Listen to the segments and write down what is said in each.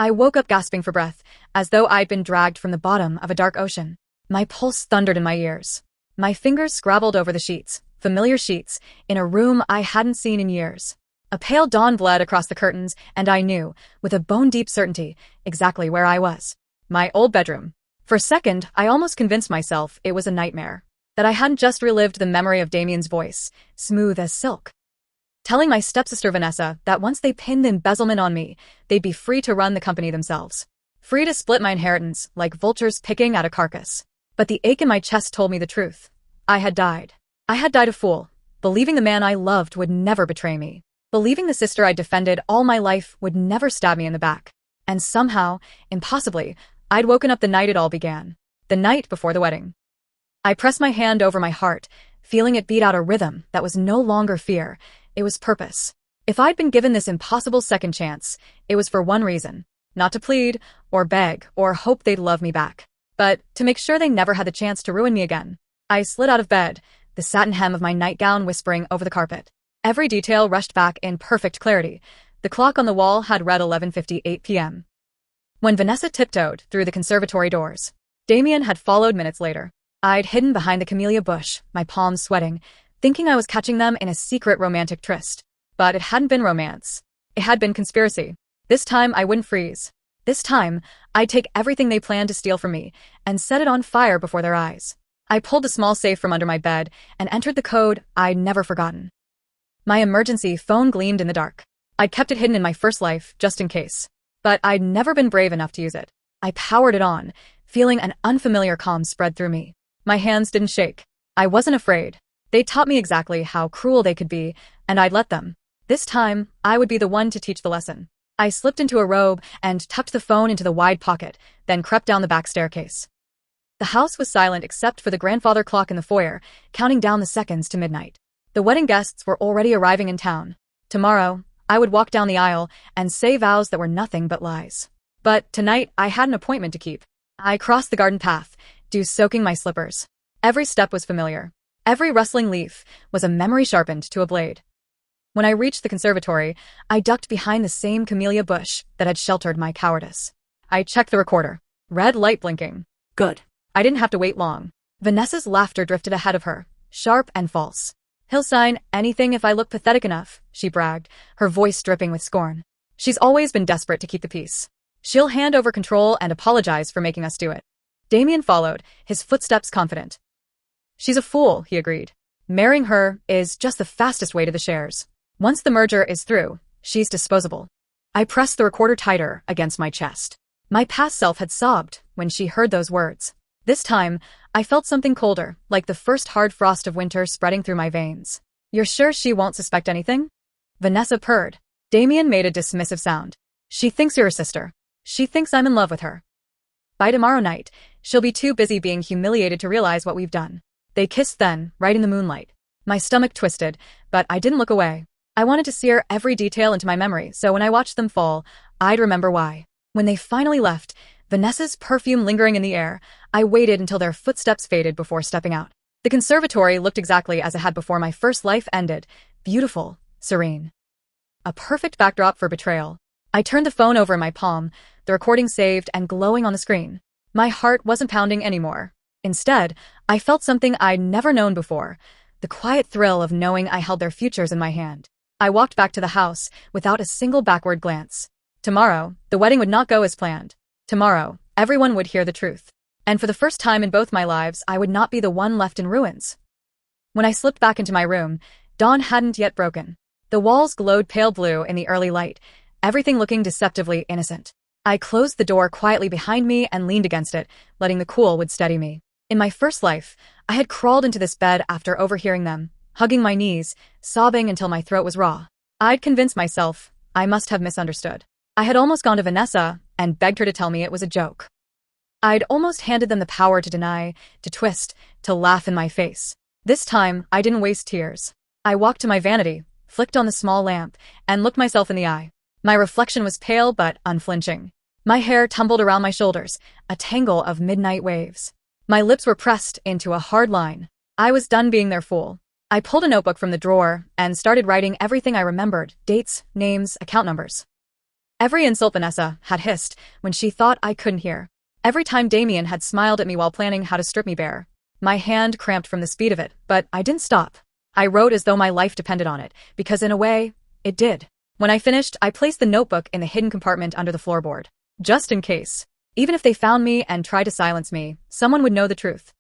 I woke up gasping for breath, as though I'd been dragged from the bottom of a dark ocean. My pulse thundered in my ears. My fingers scrabbled over the sheets, familiar sheets, in a room I hadn't seen in years. A pale dawn bled across the curtains, and I knew, with a bone-deep certainty, exactly where I was. My old bedroom. For a second, I almost convinced myself it was a nightmare. That I hadn't just relived the memory of Damien's voice, smooth as silk, telling my stepsister Vanessa that once they pinned the embezzlement on me, they'd be free to run the company themselves. Free to split my inheritance, like vultures picking at a carcass. But the ache in my chest told me the truth. I had died. I had died a fool, believing the man I loved would never betray me. Believing the sister I defended all my life would never stab me in the back. And somehow, impossibly, I'd woken up the night it all began. The night before the wedding. I pressed my hand over my heart, feeling it beat out a rhythm that was no longer fear. It was purpose. If I'd been given this impossible second chance, it was for one reason. Not to plead, or beg, or hope they'd love me back. But to make sure they never had the chance to ruin me again. I slid out of bed, the satin hem of my nightgown whispering over the carpet. Every detail rushed back in perfect clarity. The clock on the wall had read 11:58 p.m. when Vanessa tiptoed through the conservatory doors. Damien had followed minutes later. I'd hidden behind the camellia bush, my palms sweating, thinking I was catching them in a secret romantic tryst. But it hadn't been romance. It had been conspiracy. This time I wouldn't freeze. This time, I'd take everything they planned to steal from me and set it on fire before their eyes. I pulled the small safe from under my bed and entered the code I'd never forgotten. My emergency phone gleamed in the dark. I'd kept it hidden in my first life, just in case. But I'd never been brave enough to use it. I powered it on, feeling an unfamiliar calm spread through me. My hands didn't shake. I wasn't afraid. They taught me exactly how cruel they could be, and I'd let them. This time, I would be the one to teach the lesson. I slipped into a robe and tucked the phone into the wide pocket, then crept down the back staircase. The house was silent except for the grandfather clock in the foyer, counting down the seconds to midnight. The wedding guests were already arriving in town. Tomorrow, I would walk down the aisle and say vows that were nothing but lies. But tonight, I had an appointment to keep. I crossed the garden path, dew soaking my slippers. Every step was familiar. Every rustling leaf was a memory sharpened to a blade. When I reached the conservatory, I ducked behind the same camellia bush that had sheltered my cowardice. I checked the recorder. Red light blinking. Good. I didn't have to wait long. Vanessa's laughter drifted ahead of her, sharp and false. "He'll sign anything if I look pathetic enough," she bragged, her voice dripping with scorn. "She's always been desperate to keep the peace. She'll hand over control and apologize for making us do it." Damien followed, his footsteps confident. "She's a fool," he agreed. "Marrying her is just the fastest way to the shares. Once the merger is through, she's disposable." I pressed the recorder tighter against my chest. My past self had sobbed when she heard those words. This time, I felt something colder, like the first hard frost of winter spreading through my veins. "You're sure she won't suspect anything?" Vanessa purred. Damien made a dismissive sound. "She thinks you're her sister. She thinks I'm in love with her. By tomorrow night, she'll be too busy being humiliated to realize what we've done." They kissed then, right in the moonlight. My stomach twisted, but I didn't look away. I wanted to sear every detail into my memory, so when I watched them fall, I'd remember why. When they finally left, Vanessa's perfume lingering in the air, I waited until their footsteps faded before stepping out. The conservatory looked exactly as it had before my first life ended, beautiful, serene. A perfect backdrop for betrayal. I turned the phone over in my palm, the recording saved and glowing on the screen. My heart wasn't pounding anymore. Instead, I felt something I'd never known before, the quiet thrill of knowing I held their futures in my hand. I walked back to the house without a single backward glance. Tomorrow, the wedding would not go as planned. Tomorrow, everyone would hear the truth. And for the first time in both my lives, I would not be the one left in ruins. When I slipped back into my room, dawn hadn't yet broken. The walls glowed pale blue in the early light, everything looking deceptively innocent. I closed the door quietly behind me and leaned against it, letting the cool wood steady me. In my first life, I had crawled into this bed after overhearing them, hugging my knees, sobbing until my throat was raw. I'd convinced myself I must have misunderstood. I had almost gone to Vanessa and begged her to tell me it was a joke. I'd almost handed them the power to deny, to twist, to laugh in my face. This time, I didn't waste tears. I walked to my vanity, flicked on the small lamp, and looked myself in the eye. My reflection was pale but unflinching. My hair tumbled around my shoulders, a tangle of midnight waves. My lips were pressed into a hard line. I was done being their fool. I pulled a notebook from the drawer and started writing everything I remembered, dates, names, account numbers. Every insult Vanessa had hissed when she thought I couldn't hear. Every time Damien had smiled at me while planning how to strip me bare. My hand cramped from the speed of it, but I didn't stop. I wrote as though my life depended on it, because in a way, it did. When I finished, I placed the notebook in the hidden compartment under the floorboard. Just in case. Even if they found me and tried to silence me, someone would know the truth.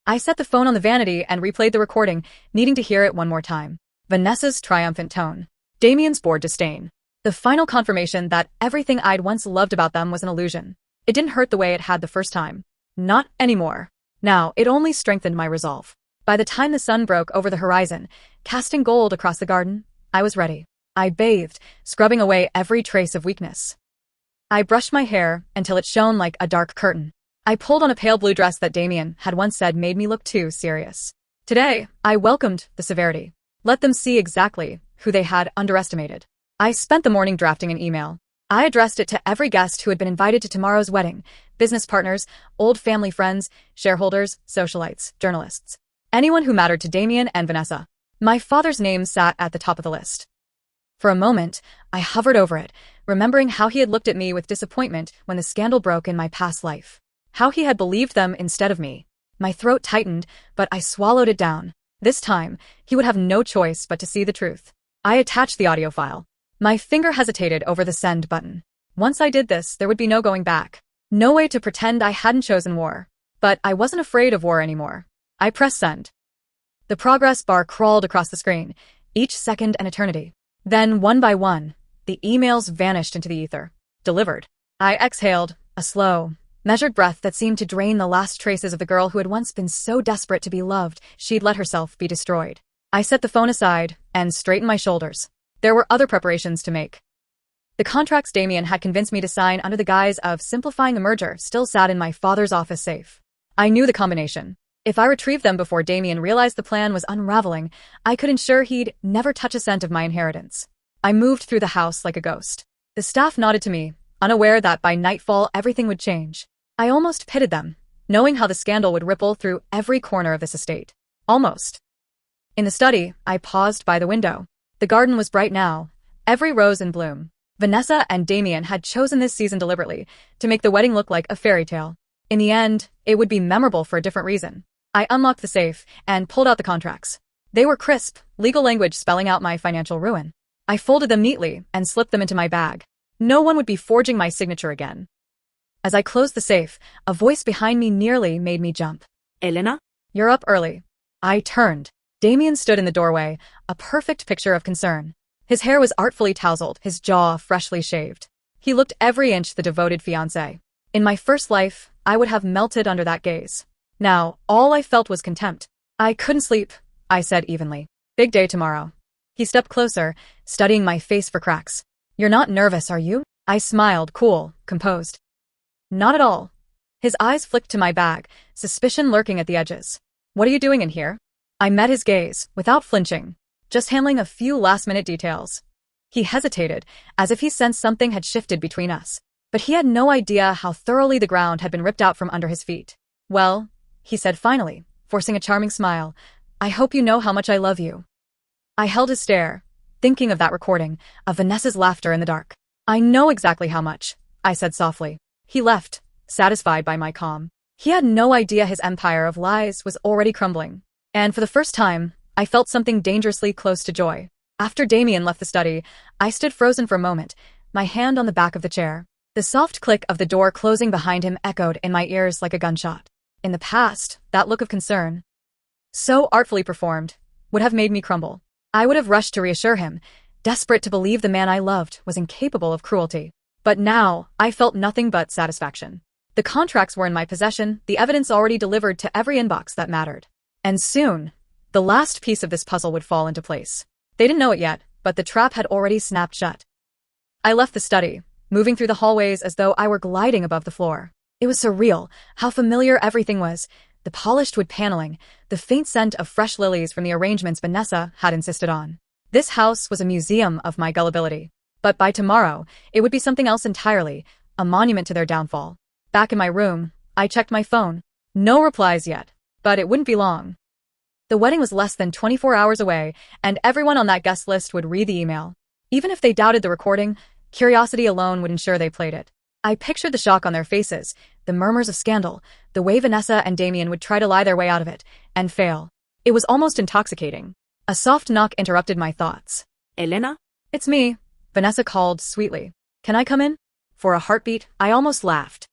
I set the phone on the vanity and replayed the recording, needing to hear it one more time. Vanessa's triumphant tone. Damien's bored disdain. The final confirmation that everything I'd once loved about them was an illusion. It didn't hurt the way it had the first time. Not anymore. Now, it only strengthened my resolve. By the time the sun broke over the horizon, casting gold across the garden, I was ready. I bathed, scrubbing away every trace of weakness. I brushed my hair until it shone like a dark curtain. I pulled on a pale blue dress that Damien had once said made me look too serious. Today, I welcomed the severity. Let them see exactly who they had underestimated. I spent the morning drafting an email. I addressed it to every guest who had been invited to tomorrow's wedding, business partners, old family friends, shareholders, socialites, journalists. Anyone who mattered to Damien and Vanessa. My father's name sat at the top of the list. For a moment, I hovered over it, remembering how he had looked at me with disappointment when the scandal broke in my past life. How he had believed them instead of me. My throat tightened, but I swallowed it down. This time, he would have no choice but to see the truth. I attached the audio file. My finger hesitated over the send button. Once I did this, there would be no going back. No way to pretend I hadn't chosen war. But I wasn't afraid of war anymore. I pressed send. The progress bar crawled across the screen, each second an eternity. Then, one by one, the emails vanished into the ether. Delivered. I exhaled, a slow, measured breath that seemed to drain the last traces of the girl who had once been so desperate to be loved she'd let herself be destroyed. I set the phone aside and straightened my shoulders. There were other preparations to make. The contracts Damien had convinced me to sign under the guise of simplifying the merger still sat in my father's office safe. I knew the combination. If I retrieved them before Damien realized the plan was unraveling, I could ensure he'd never touch a cent of my inheritance. I moved through the house like a ghost. The staff nodded to me, unaware that by nightfall everything would change. I almost pitied them, knowing how the scandal would ripple through every corner of this estate. Almost. In the study, I paused by the window. The garden was bright now, every rose in bloom. Vanessa and Damien had chosen this season deliberately to make the wedding look like a fairy tale. In the end, it would be memorable for a different reason. I unlocked the safe and pulled out the contracts. They were crisp, legal language spelling out my financial ruin. I folded them neatly and slipped them into my bag. No one would be forging my signature again. As I closed the safe, a voice behind me nearly made me jump. Elena? You're up early. I turned. Damien stood in the doorway, a perfect picture of concern. His hair was artfully tousled, his jaw freshly shaved. He looked every inch the devoted fiancé. In my first life, I would have melted under that gaze. Now, all I felt was contempt. I couldn't sleep, I said evenly. Big day tomorrow. He stepped closer, studying my face for cracks. You're not nervous, are you? I smiled, cool, composed. Not at all. His eyes flicked to my bag, suspicion lurking at the edges. What are you doing in here? I met his gaze, without flinching, just handling a few last-minute details. He hesitated, as if he sensed something had shifted between us. But he had no idea how thoroughly the ground had been ripped out from under his feet. Well, he said finally, forcing a charming smile, I hope you know how much I love you. I held his stare, thinking of that recording, of Vanessa's laughter in the dark. I know exactly how much, I said softly. He left, satisfied by my calm. He had no idea his empire of lies was already crumbling. And for the first time, I felt something dangerously close to joy. After Damien left the study, I stood frozen for a moment, my hand on the back of the chair. The soft click of the door closing behind him echoed in my ears like a gunshot. In the past, that look of concern, so artfully performed, would have made me crumble. I would have rushed to reassure him, desperate to believe the man I loved was incapable of cruelty. But now, I felt nothing but satisfaction. The contracts were in my possession, the evidence already delivered to every inbox that mattered. And soon, the last piece of this puzzle would fall into place. They didn't know it yet, but the trap had already snapped shut. I left the study, moving through the hallways as though I were gliding above the floor. It was surreal, how familiar everything was. The polished wood paneling, the faint scent of fresh lilies from the arrangements Vanessa had insisted on. This house was a museum of my gullibility. But by tomorrow, it would be something else entirely, a monument to their downfall. Back in my room, I checked my phone. No replies yet, but it wouldn't be long. The wedding was less than 24 hours away, and everyone on that guest list would read the email. Even if they doubted the recording, Curiosity alone would ensure they played it. I pictured the shock on their faces, the murmurs of scandal, the way Vanessa and Damien would try to lie their way out of it, and fail. It was almost intoxicating. A soft knock interrupted my thoughts. Elena? It's me, Vanessa called sweetly. Can I come in? For a heartbeat, I almost laughed.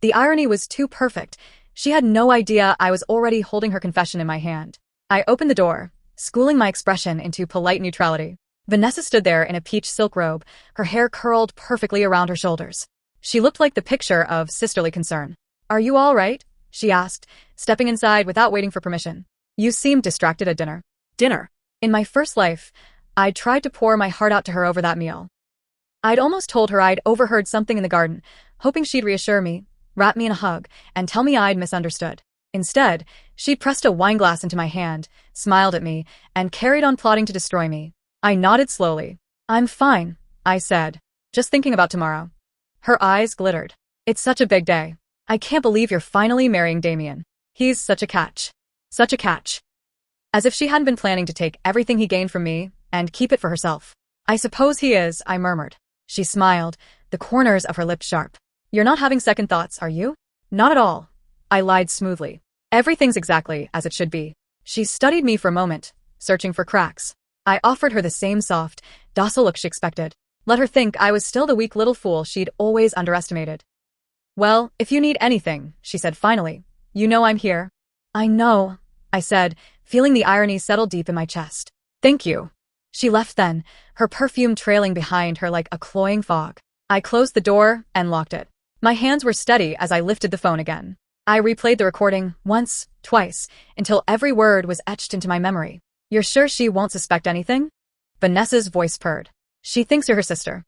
The irony was too perfect. She had no idea I was already holding her confession in my hand. I opened the door, schooling my expression into polite neutrality. Vanessa stood there in a peach silk robe, her hair curled perfectly around her shoulders. She looked like the picture of sisterly concern. Are you all right? She asked, stepping inside without waiting for permission. You seemed distracted at dinner. Dinner? In my first life, I'd tried to pour my heart out to her over that meal. I'd almost told her I'd overheard something in the garden, hoping she'd reassure me, wrap me in a hug, and tell me I'd misunderstood. Instead, she'd pressed a wineglass into my hand, smiled at me, and carried on plotting to destroy me. I nodded slowly. I'm fine, I said. Just thinking about tomorrow. Her eyes glittered. It's such a big day. I can't believe you're finally marrying Damien. He's such a catch. Such a catch. As if she hadn't been planning to take everything he gained from me and keep it for herself. I suppose he is, I murmured. She smiled, the corners of her lips sharp. You're not having second thoughts, are you? Not at all. I lied smoothly. Everything's exactly as it should be. She studied me for a moment, searching for cracks. I offered her the same soft, docile look she expected. Let her think I was still the weak little fool she'd always underestimated. Well, if you need anything, she said finally. You know I'm here. I know, I said, feeling the irony settle deep in my chest. Thank you. She left then, her perfume trailing behind her like a cloying fog. I closed the door and locked it. My hands were steady as I lifted the phone again. I replayed the recording once, twice, until every word was etched into my memory. You're sure she won't suspect anything? Vanessa's voice purred. She thinks you're her sister.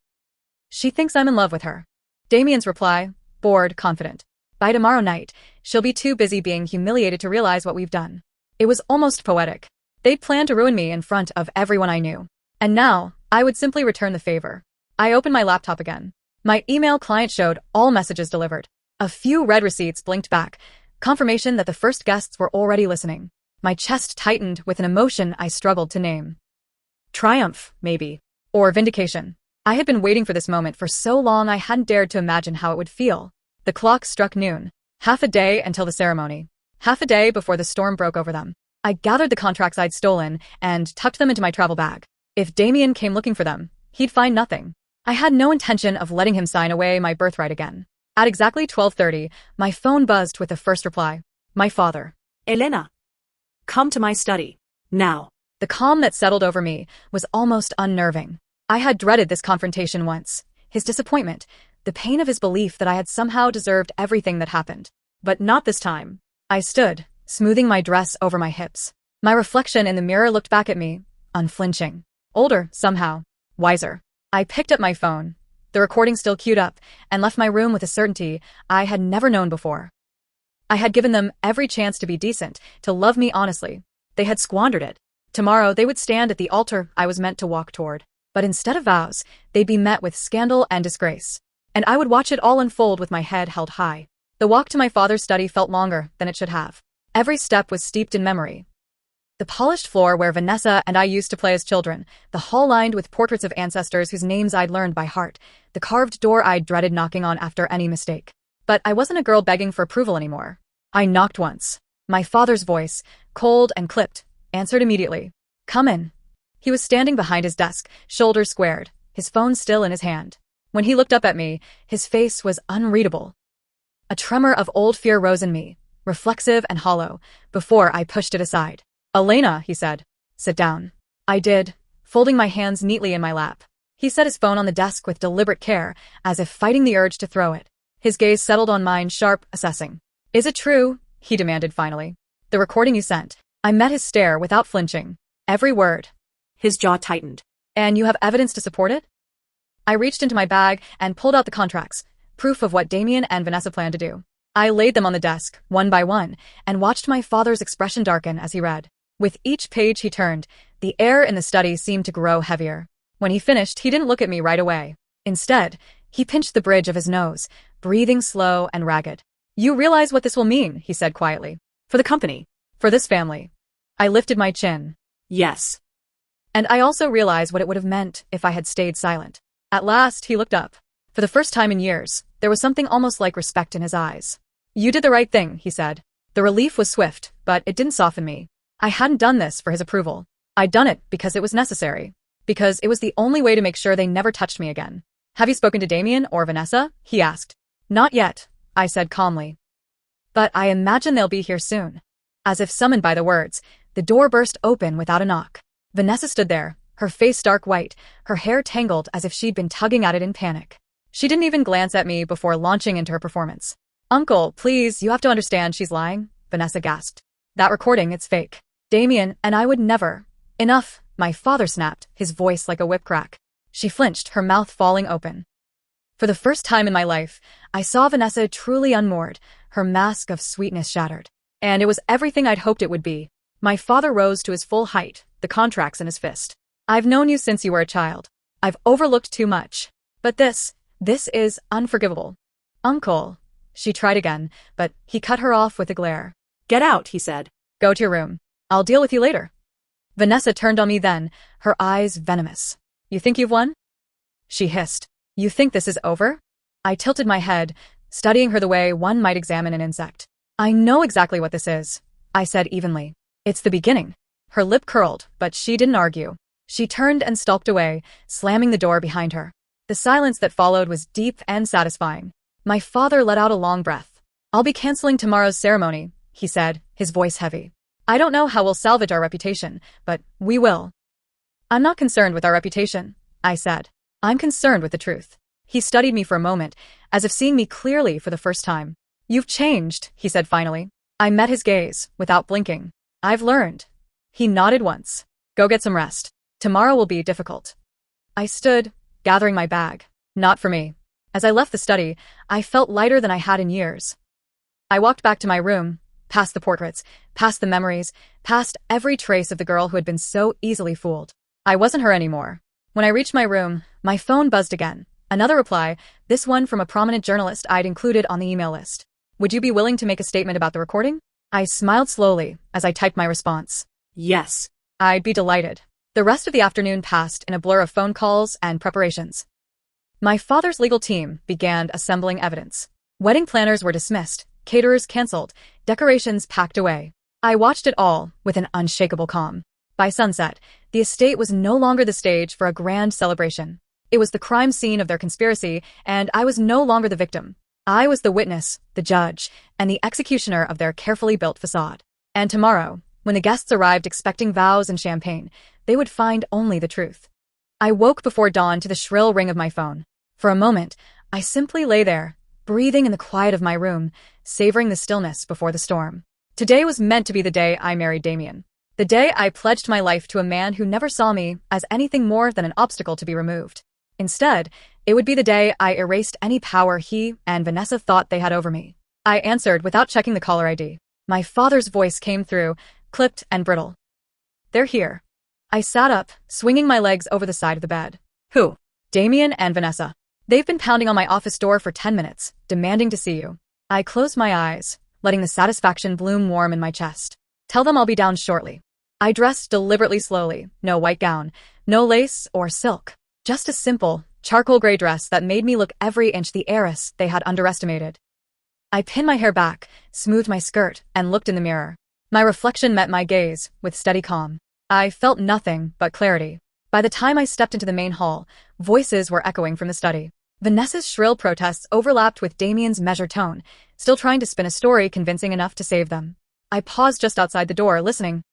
She thinks I'm in love with her. Damien's reply, bored, confident. By tomorrow night, she'll be too busy being humiliated to realize what we've done. It was almost poetic. They'd planned to ruin me in front of everyone I knew. And now, I would simply return the favor. I opened my laptop again. My email client showed all messages delivered. A few red receipts blinked back, confirmation that the first guests were already listening. My chest tightened with an emotion I struggled to name. Triumph, maybe. Or vindication. I had been waiting for this moment for so long I hadn't dared to imagine how it would feel. The clock struck noon. Half a day until the ceremony. Half a day before the storm broke over them. I gathered the contracts I'd stolen and tucked them into my travel bag. If Damien came looking for them, he'd find nothing. I had no intention of letting him sign away my birthright again. At exactly 12:30, my phone buzzed with the first reply. My father. Elena. Come to my study. Now. The calm that settled over me was almost unnerving. I had dreaded this confrontation once. His disappointment, the pain of his belief that I had somehow deserved everything that happened. But not this time. I stood, smoothing my dress over my hips. My reflection in the mirror looked back at me, unflinching. Older, somehow. Wiser. I picked up my phone, the recording still queued up, and left my room with a certainty I had never known before. I had given them every chance to be decent, to love me honestly. They had squandered it. Tomorrow they would stand at the altar I was meant to walk toward. But instead of vows, they'd be met with scandal and disgrace. And I would watch it all unfold with my head held high. The walk to my father's study felt longer than it should have. Every step was steeped in memory. The polished floor where Vanessa and I used to play as children, the hall lined with portraits of ancestors whose names I'd learned by heart, the carved door I'd dreaded knocking on after any mistake. But I wasn't a girl begging for approval anymore. I knocked once. My father's voice, cold and clipped, answered immediately. Come in. He was standing behind his desk, shoulders squared, his phone still in his hand. When he looked up at me, his face was unreadable. A tremor of old fear rose in me, reflexive and hollow, before I pushed it aside. Elena, he said. Sit down. I did, folding my hands neatly in my lap. He set his phone on the desk with deliberate care, as if fighting the urge to throw it. His gaze settled on mine, sharp, assessing. Is it true? He demanded finally. The recording you sent. I met his stare without flinching. Every word. His jaw tightened. And you have evidence to support it? I reached into my bag and pulled out the contracts, proof of what Damien and Vanessa planned to do. I laid them on the desk, one by one, and watched my father's expression darken as he read. With each page he turned, the air in the study seemed to grow heavier. When he finished, he didn't look at me right away. Instead, he pinched the bridge of his nose, breathing slow and ragged. You realize what this will mean, he said quietly. For the company. For this family. I lifted my chin. Yes. And I also realized what it would have meant if I had stayed silent. At last, he looked up. For the first time in years, there was something almost like respect in his eyes. You did the right thing, he said. The relief was swift, but it didn't soften me. I hadn't done this for his approval. I'd done it because it was necessary. Because it was the only way to make sure they never touched me again. Have you spoken to Damien or Vanessa? He asked. Not yet, I said calmly. But I imagine they'll be here soon. As if summoned by the words, the door burst open without a knock. Vanessa stood there, her face dark white, her hair tangled as if she'd been tugging at it in panic. She didn't even glance at me before launching into her performance. Uncle, please, you have to understand she's lying, Vanessa gasped. That recording, it's fake. Damien and I would never. Enough, my father snapped, his voice like a whip crack. She flinched, her mouth falling open. For the first time in my life, I saw Vanessa truly unmoored, her mask of sweetness shattered. And it was everything I'd hoped it would be. My father rose to his full height, the contracts in his fist. I've known you since you were a child. I've overlooked too much. But this is unforgivable. Uncle. She tried again, but he cut her off with a glare. Get out, he said. Go to your room. I'll deal with you later. Vanessa turned on me then, her eyes venomous. You think you've won? She hissed. You think this is over? I tilted my head, studying her the way one might examine an insect. I know exactly what this is, I said evenly. It's the beginning. Her lip curled, but she didn't argue. She turned and stalked away, slamming the door behind her. The silence that followed was deep and satisfying. My father let out a long breath. I'll be canceling tomorrow's ceremony, he said, his voice heavy. I don't know how we'll salvage our reputation, but we will. I'm not concerned with our reputation, I said. I'm concerned with the truth. He studied me for a moment, as if seeing me clearly for the first time. You've changed, he said finally. I met his gaze, without blinking. I've learned. He nodded once. Go get some rest. Tomorrow will be difficult. I stood, gathering my bag. Not for me. As I left the study, I felt lighter than I had in years. I walked back to my room, past the portraits, past the memories, past every trace of the girl who had been so easily fooled. I wasn't her anymore. When I reached my room, my phone buzzed again. Another reply, this one from a prominent journalist I'd included on the email list. Would you be willing to make a statement about the recording? I smiled slowly as I typed my response. Yes. I'd be delighted. The rest of the afternoon passed in a blur of phone calls and preparations. My father's legal team began assembling evidence. Wedding planners were dismissed, caterers canceled, decorations packed away. I watched it all with an unshakable calm. By sunset, the estate was no longer the stage for a grand celebration. It was the crime scene of their conspiracy, and I was no longer the victim. I was the witness, the judge, and the executioner of their carefully built facade. And tomorrow, when the guests arrived expecting vows and champagne, they would find only the truth. I woke before dawn to the shrill ring of my phone. For a moment, I simply lay there, breathing in the quiet of my room, savoring the stillness before the storm. Today was meant to be the day I married Damien. The day I pledged my life to a man who never saw me as anything more than an obstacle to be removed. Instead, it would be the day I erased any power he and Vanessa thought they had over me. I answered without checking the caller ID. My father's voice came through, clipped and brittle. They're here. I sat up, swinging my legs over the side of the bed. Who? Damien and Vanessa. They've been pounding on my office door for 10 minutes, demanding to see you. I closed my eyes, letting the satisfaction bloom warm in my chest. Tell them I'll be down shortly. I dressed deliberately slowly, no white gown, no lace or silk. Just a simple, charcoal gray dress that made me look every inch the heiress they had underestimated. I pinned my hair back, smoothed my skirt, and looked in the mirror. My reflection met my gaze, with steady calm. I felt nothing but clarity. By the time I stepped into the main hall, voices were echoing from the study. Vanessa's shrill protests overlapped with Damien's measured tone, still trying to spin a story convincing enough to save them. I paused just outside the door, listening.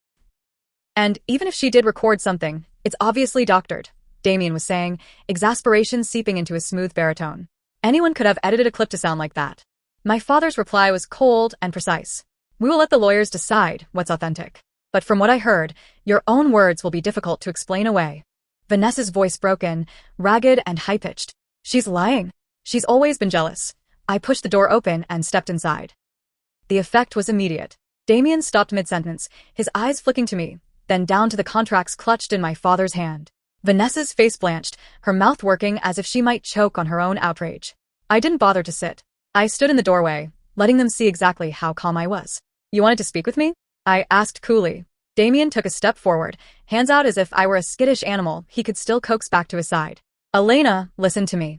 And even if she did record something, it's obviously doctored, Damien was saying, exasperation seeping into his smooth baritone. Anyone could have edited a clip to sound like that. My father's reply was cold and precise. We will let the lawyers decide what's authentic. But from what I heard, your own words will be difficult to explain away. Vanessa's voice broken, ragged and high-pitched. She's lying. She's always been jealous. I pushed the door open and stepped inside. The effect was immediate. Damien stopped mid-sentence, his eyes flicking to me, then down to the contracts clutched in my father's hand. Vanessa's face blanched, her mouth working as if she might choke on her own outrage. I didn't bother to sit. I stood in the doorway, letting them see exactly how calm I was. You wanted to speak with me? I asked coolly. Damien took a step forward, hands out as if I were a skittish animal he could still coax back to his side. Elena, listen to me.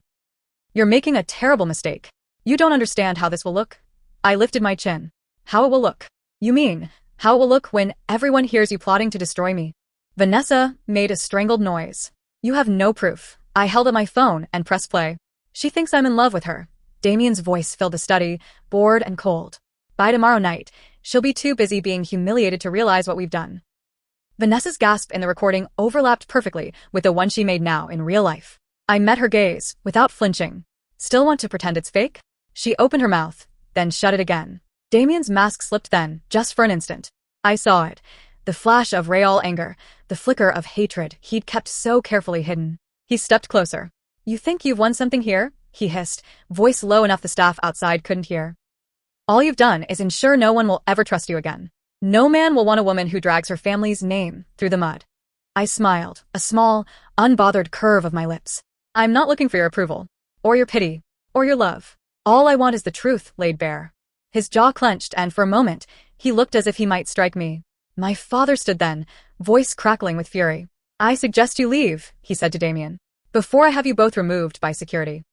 You're making a terrible mistake. You don't understand how this will look. I lifted my chin. How it will look? You mean, how it will look when everyone hears you plotting to destroy me? Vanessa made a strangled noise. You have no proof. I held up my phone and pressed play. She thinks I'm in love with her. Damien's voice filled the study, bored and cold. By tomorrow night, she'll be too busy being humiliated to realize what we've done. Vanessa's gasp in the recording overlapped perfectly with the one she made now in real life. I met her gaze, without flinching. Still want to pretend it's fake? She opened her mouth, then shut it again. Damien's mask slipped then, just for an instant. I saw it. The flash of real anger, the flicker of hatred he'd kept so carefully hidden. He stepped closer. You think you've won something here? He hissed, voice low enough the staff outside couldn't hear. All you've done is ensure no one will ever trust you again. No man will want a woman who drags her family's name through the mud. I smiled, a small, unbothered curve of my lips. I'm not looking for your approval, or your pity, or your love. All I want is the truth laid bare. His jaw clenched, and for a moment, he looked as if he might strike me. My father stood then, voice crackling with fury. I suggest you leave, he said to Damien, before I have you both removed by security.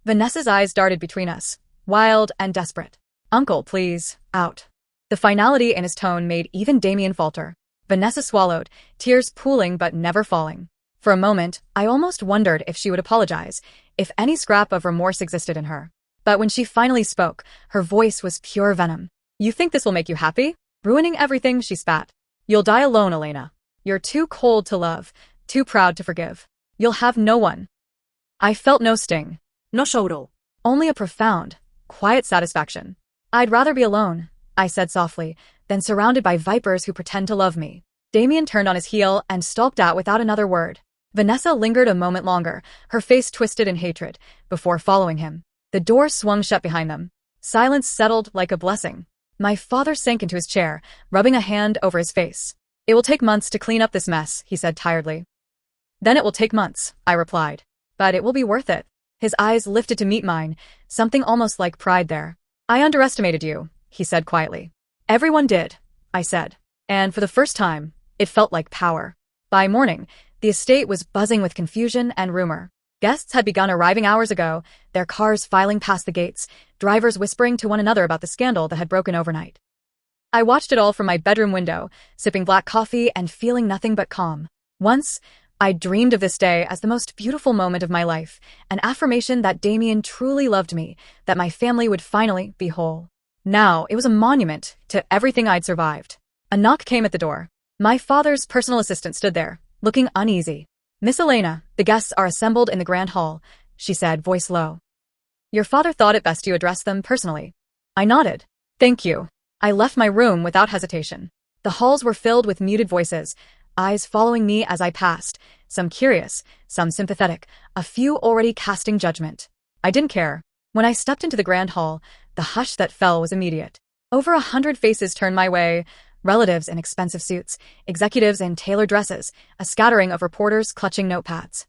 Vanessa's eyes darted between us, wild and desperate. Uncle, please, out. The finality in his tone made even Damien falter. Vanessa swallowed, tears pooling but never falling. For a moment, I almost wondered if she would apologize, if any scrap of remorse existed in her. But when she finally spoke, her voice was pure venom. You think this will make you happy? Ruining everything, she spat. You'll die alone, Elena. You're too cold to love, too proud to forgive. You'll have no one. I felt no sting. No lloro. Only a profound, quiet satisfaction. I'd rather be alone, I said softly, than surrounded by vipers who pretend to love me. Damien turned on his heel and stalked out without another word. Vanessa lingered a moment longer, her face twisted in hatred, before following him. The door swung shut behind them. Silence settled like a blessing. My father sank into his chair, rubbing a hand over his face. It will take months to clean up this mess, he said tiredly. Then it will take months, I replied. But it will be worth it. His eyes lifted to meet mine, something almost like pride there. I underestimated you, he said quietly. Everyone did, I said. And for the first time, it felt like power. By morning, the estate was buzzing with confusion and rumor. Guests had begun arriving hours ago, their cars filing past the gates, drivers whispering to one another about the scandal that had broken overnight. I watched it all from my bedroom window, sipping black coffee and feeling nothing but calm. Once, I dreamed of this day as the most beautiful moment of my life, an affirmation that Damien truly loved me, that my family would finally be whole. Now, it was a monument to everything I'd survived. A knock came at the door. My father's personal assistant stood there, looking uneasy. Miss Elena, the guests are assembled in the grand hall, she said, voice low. Your father thought it best you address them personally. I nodded. Thank you. I left my room without hesitation. The halls were filled with muted voices, eyes following me as I passed, some curious, some sympathetic, a few already casting judgment. I didn't care. When I stepped into the grand hall, the hush that fell was immediate. Over 100 faces turned my way, relatives in expensive suits, executives in tailored dresses, a scattering of reporters clutching notepads.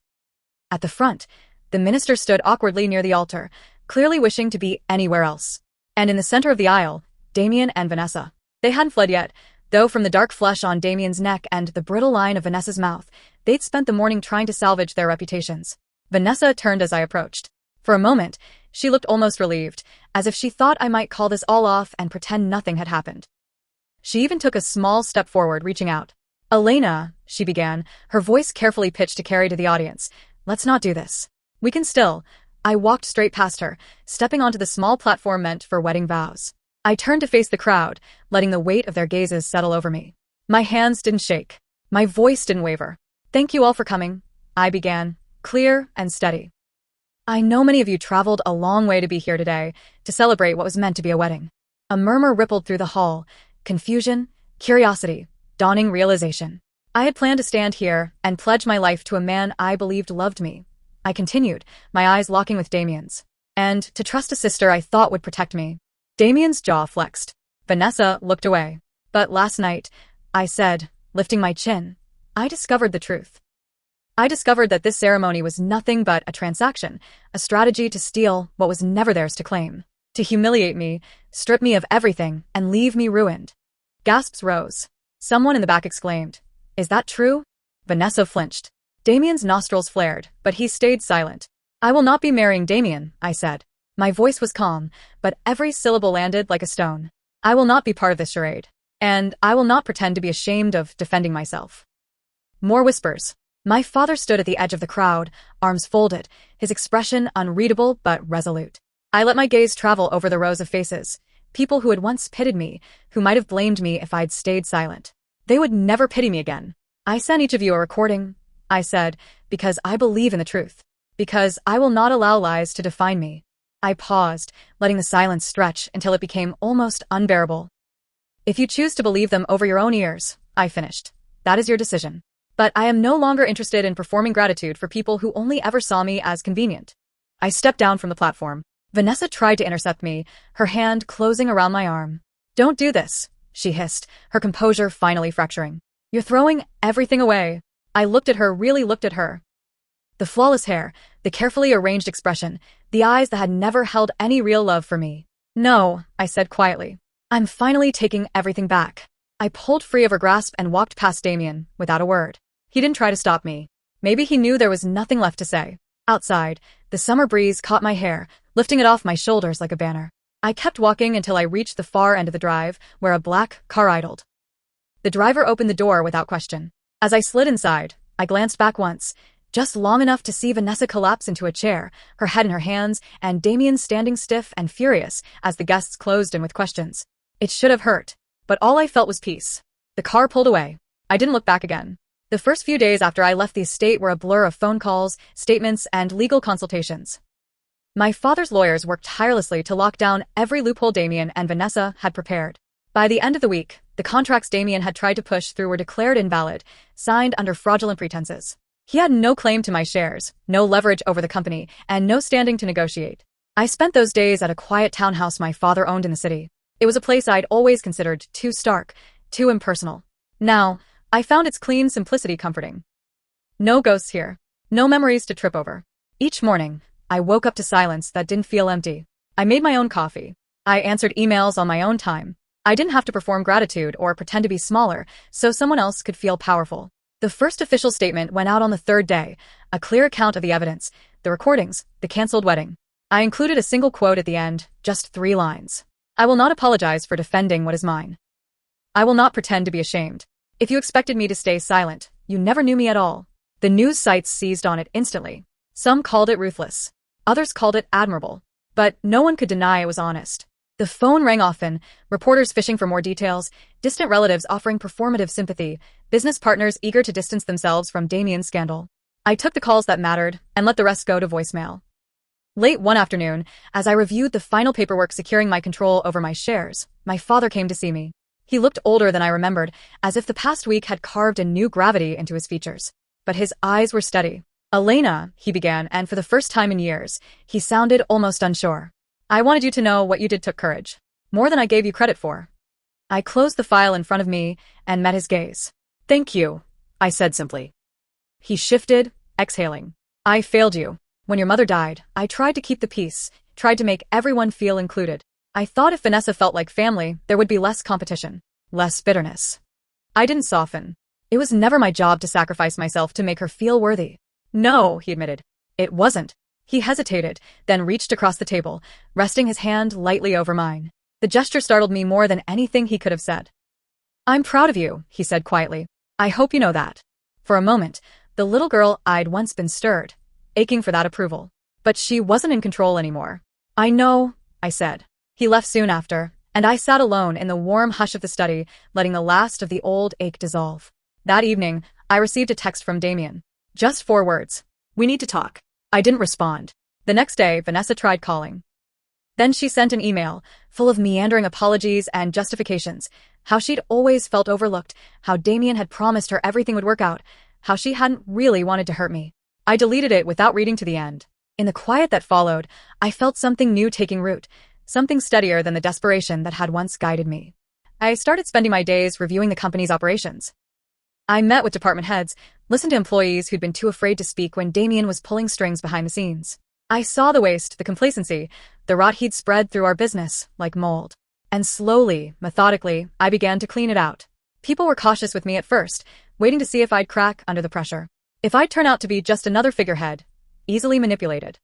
At the front, the minister stood awkwardly near the altar, clearly wishing to be anywhere else. And in the center of the aisle, Damien and Vanessa. They hadn't fled yet, though from the dark flush on Damien's neck and the brittle line of Vanessa's mouth, they'd spent the morning trying to salvage their reputations. Vanessa turned as I approached. For a moment, she looked almost relieved, as if she thought I might call this all off and pretend nothing had happened. She even took a small step forward, reaching out. Elena, she began, her voice carefully pitched to carry to the audience. Let's not do this. We can still. I walked straight past her, stepping onto the small platform meant for wedding vows. I turned to face the crowd, letting the weight of their gazes settle over me. My hands didn't shake. My voice didn't waver. Thank you all for coming, I began, clear and steady. I know many of you traveled a long way to be here today, to celebrate what was meant to be a wedding. A murmur rippled through the hall, confusion, curiosity, dawning realization. I had planned to stand here and pledge my life to a man I believed loved me. I continued, my eyes locking with Damien's. And to trust a sister I thought would protect me. Damien's jaw flexed. Vanessa looked away. But last night, I said, lifting my chin, I discovered the truth. I discovered that this ceremony was nothing but a transaction, a strategy to steal what was never theirs to claim, to humiliate me, strip me of everything, and leave me ruined. Gasps rose. Someone in the back exclaimed, Is that true? Vanessa flinched. Damien's nostrils flared, but he stayed silent. I will not be marrying Damien, I said. My voice was calm, but every syllable landed like a stone. I will not be part of this charade. And I will not pretend to be ashamed of defending myself. More whispers. My father stood at the edge of the crowd, arms folded, his expression unreadable but resolute. I let my gaze travel over the rows of faces, people who had once pitied me, who might have blamed me if I'd stayed silent. They would never pity me again. I sent each of you a recording, I said, because I believe in the truth. Because I will not allow lies to define me. I paused, letting the silence stretch until it became almost unbearable. If you choose to believe them over your own ears, I finished. That is your decision. But I am no longer interested in performing gratitude for people who only ever saw me as convenient. I stepped down from the platform. Vanessa tried to intercept me, her hand closing around my arm. Don't do this, she hissed, her composure finally fracturing. You're throwing everything away. I looked at her, really looked at her. The flawless hair, the carefully arranged expression, the eyes that had never held any real love for me. No, I said quietly. I'm finally taking everything back. I pulled free of her grasp and walked past Damien, without a word. He didn't try to stop me. Maybe he knew there was nothing left to say. Outside, the summer breeze caught my hair, lifting it off my shoulders like a banner. I kept walking until I reached the far end of the drive, where a black car idled. The driver opened the door without question. As I slid inside, I glanced back once, just long enough to see Vanessa collapse into a chair, her head in her hands, and Damien standing stiff and furious as the guests closed in with questions. It should have hurt, but all I felt was peace. The car pulled away. I didn't look back again. The first few days after I left the estate were a blur of phone calls, statements, and legal consultations. My father's lawyers worked tirelessly to lock down every loophole Damien and Vanessa had prepared. By the end of the week, the contracts Damien had tried to push through were declared invalid, signed under fraudulent pretenses. He had no claim to my shares, no leverage over the company, and no standing to negotiate. I spent those days at a quiet townhouse my father owned in the city. It was a place I'd always considered too stark, too impersonal. Now, I found its clean simplicity comforting. No ghosts here. No memories to trip over. Each morning, I woke up to silence that didn't feel empty. I made my own coffee. I answered emails on my own time. I didn't have to perform gratitude or pretend to be smaller so someone else could feel powerful. The first official statement went out on the third day, a clear account of the evidence, the recordings, the cancelled wedding. I included a single quote at the end, just 3 lines. I will not apologize for defending what is mine. I will not pretend to be ashamed. If you expected me to stay silent, you never knew me at all. The news sites seized on it instantly. Some called it ruthless. Others called it admirable. But no one could deny it was honest. The phone rang often, reporters fishing for more details, distant relatives offering performative sympathy, business partners eager to distance themselves from Damien's scandal. I took the calls that mattered and let the rest go to voicemail. Late one afternoon, as I reviewed the final paperwork securing my control over my shares, my father came to see me. He looked older than I remembered, as if the past week had carved a new gravity into his features. But his eyes were steady. Elena, he began, and for the first time in years, he sounded almost unsure. I wanted you to know what you did took courage. More than I gave you credit for. I closed the file in front of me and met his gaze. Thank you, I said simply. He shifted, exhaling. I failed you. When your mother died, I tried to keep the peace, tried to make everyone feel included. I thought if Vanessa felt like family, there would be less competition, less bitterness. I didn't soften. It was never my job to sacrifice myself to make her feel worthy. No, he admitted. It wasn't. He hesitated, then reached across the table, resting his hand lightly over mine. The gesture startled me more than anything he could have said. I'm proud of you, he said quietly. I hope you know that. For a moment, the little girl I'd once been stirred, aching for that approval. But she wasn't in control anymore. I know, I said. He left soon after, and I sat alone in the warm hush of the study, letting the last of the old ache dissolve. That evening, I received a text from Damien. Just 4 words. We need to talk. I didn't respond. The next day, Vanessa tried calling. Then she sent an email, full of meandering apologies and justifications, how she'd always felt overlooked, how Damien had promised her everything would work out, how she hadn't really wanted to hurt me. I deleted it without reading to the end. In the quiet that followed, I felt something new taking root, something steadier than the desperation that had once guided me. I started spending my days reviewing the company's operations. I met with department heads, listened to employees who'd been too afraid to speak when Damien was pulling strings behind the scenes. I saw the waste, the complacency, the rot he'd spread through our business, like mold. And slowly, methodically, I began to clean it out. People were cautious with me at first, waiting to see if I'd crack under the pressure. If I'd turn out to be just another figurehead, easily manipulated.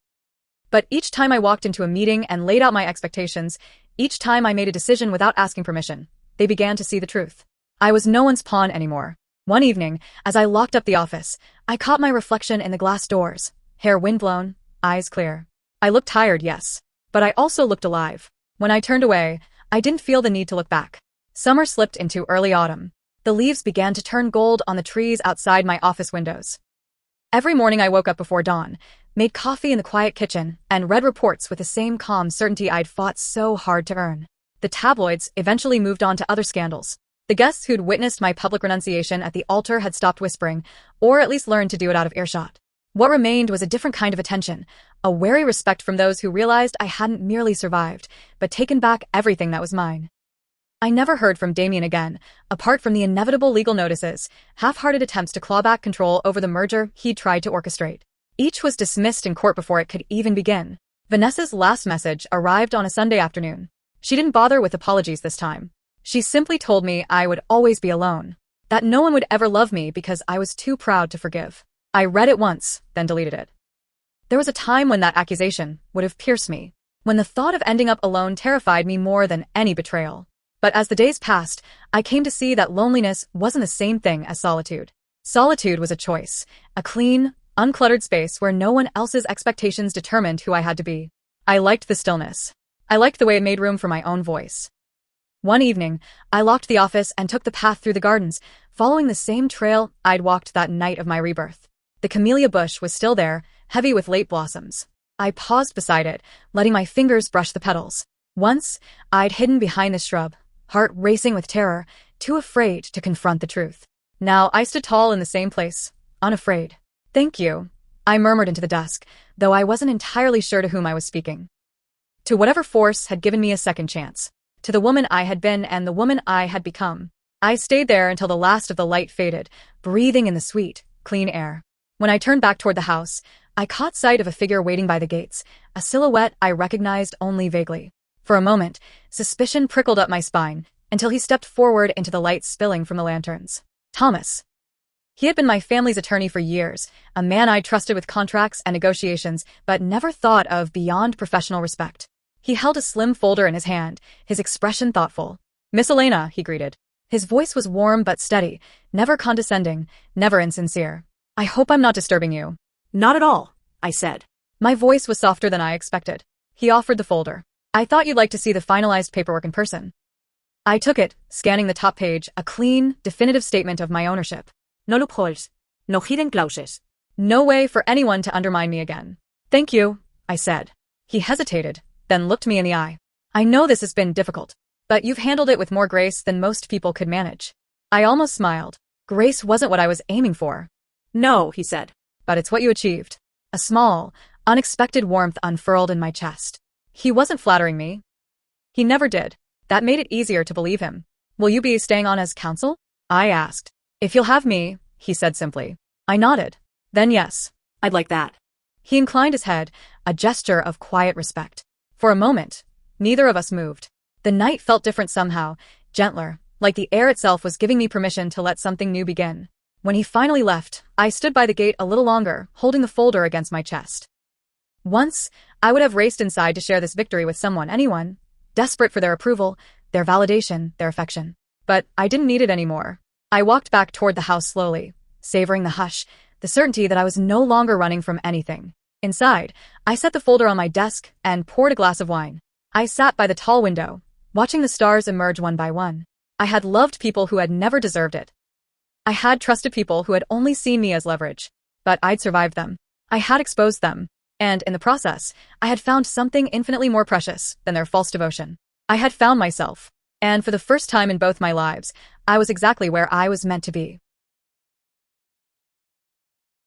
But each time I walked into a meeting and laid out my expectations, each time I made a decision without asking permission, they began to see the truth. I was no one's pawn anymore. One evening, as I locked up the office, I caught my reflection in the glass doors, hair windblown, eyes clear. I looked tired, yes, but I also looked alive. When I turned away, I didn't feel the need to look back. Summer slipped into early autumn. The leaves began to turn gold on the trees outside my office windows. Every morning I woke up before dawn, made coffee in the quiet kitchen, and read reports with the same calm certainty I'd fought so hard to earn. The tabloids eventually moved on to other scandals. The guests who'd witnessed my public renunciation at the altar had stopped whispering, or at least learned to do it out of earshot. What remained was a different kind of attention, a wary respect from those who realized I hadn't merely survived, but taken back everything that was mine. I never heard from Damien again, apart from the inevitable legal notices, half-hearted attempts to claw back control over the merger he'd tried to orchestrate. Each was dismissed in court before it could even begin. Vanessa's last message arrived on a Sunday afternoon. She didn't bother with apologies this time. She simply told me I would always be alone, that no one would ever love me because I was too proud to forgive. I read it once, then deleted it. There was a time when that accusation would have pierced me, when the thought of ending up alone terrified me more than any betrayal. But as the days passed, I came to see that loneliness wasn't the same thing as solitude. Solitude was a choice, a clean, uncluttered space where no one else's expectations determined who I had to be. I liked the stillness. I liked the way it made room for my own voice. One evening, I locked the office and took the path through the gardens, following the same trail I'd walked that night of my rebirth. The camellia bush was still there, heavy with late blossoms. I paused beside it, letting my fingers brush the petals. Once, I'd hidden behind the shrub, heart racing with terror, too afraid to confront the truth. Now I stood tall in the same place, unafraid. "Thank you," I murmured into the dusk, though I wasn't entirely sure to whom I was speaking. To whatever force had given me a second chance. To the woman I had been and the woman I had become. I stayed there until the last of the light faded, breathing in the sweet, clean air. When I turned back toward the house, I caught sight of a figure waiting by the gates, a silhouette I recognized only vaguely. For a moment, suspicion prickled up my spine, until he stepped forward into the light spilling from the lanterns. Thomas. He had been my family's attorney for years, a man I trusted with contracts and negotiations, but never thought of beyond professional respect. He held a slim folder in his hand, his expression thoughtful. "Miss Elena," he greeted. His voice was warm but steady, never condescending, never insincere. "I hope I'm not disturbing you." Not at all, I said. My voice was softer than I expected. He offered the folder. "I thought you'd like to see the finalized paperwork in person." I took it, scanning the top page, a clean, definitive statement of my ownership. No loopholes. No hidden clauses. No way for anyone to undermine me again. "Thank you," I said. He hesitated, then looked me in the eye. "I know this has been difficult, but you've handled it with more grace than most people could manage." I almost smiled. Grace wasn't what I was aiming for. "No," he said. "But it's what you achieved." A small, unexpected warmth unfurled in my chest. He wasn't flattering me. He never did. That made it easier to believe him. "Will you be staying on as counsel?" I asked. "If you'll have me," he said simply. I nodded. "Then yes." "I'd like that." He inclined his head, a gesture of quiet respect. For a moment, neither of us moved. The night felt different somehow, gentler, like the air itself was giving me permission to let something new begin. When he finally left, I stood by the gate a little longer, holding the folder against my chest. Once, I would have raced inside to share this victory with someone, anyone, desperate for their approval, their validation, their affection. But I didn't need it anymore. I walked back toward the house slowly, savoring the hush, the certainty that I was no longer running from anything. Inside, I set the folder on my desk and poured a glass of wine. I sat by the tall window, watching the stars emerge one by one. I had loved people who had never deserved it. I had trusted people who had only seen me as leverage. But I'd survived them. I had exposed them. And in the process, I had found something infinitely more precious than their false devotion. I had found myself. And for the first time in both my lives, I was exactly where I was meant to be.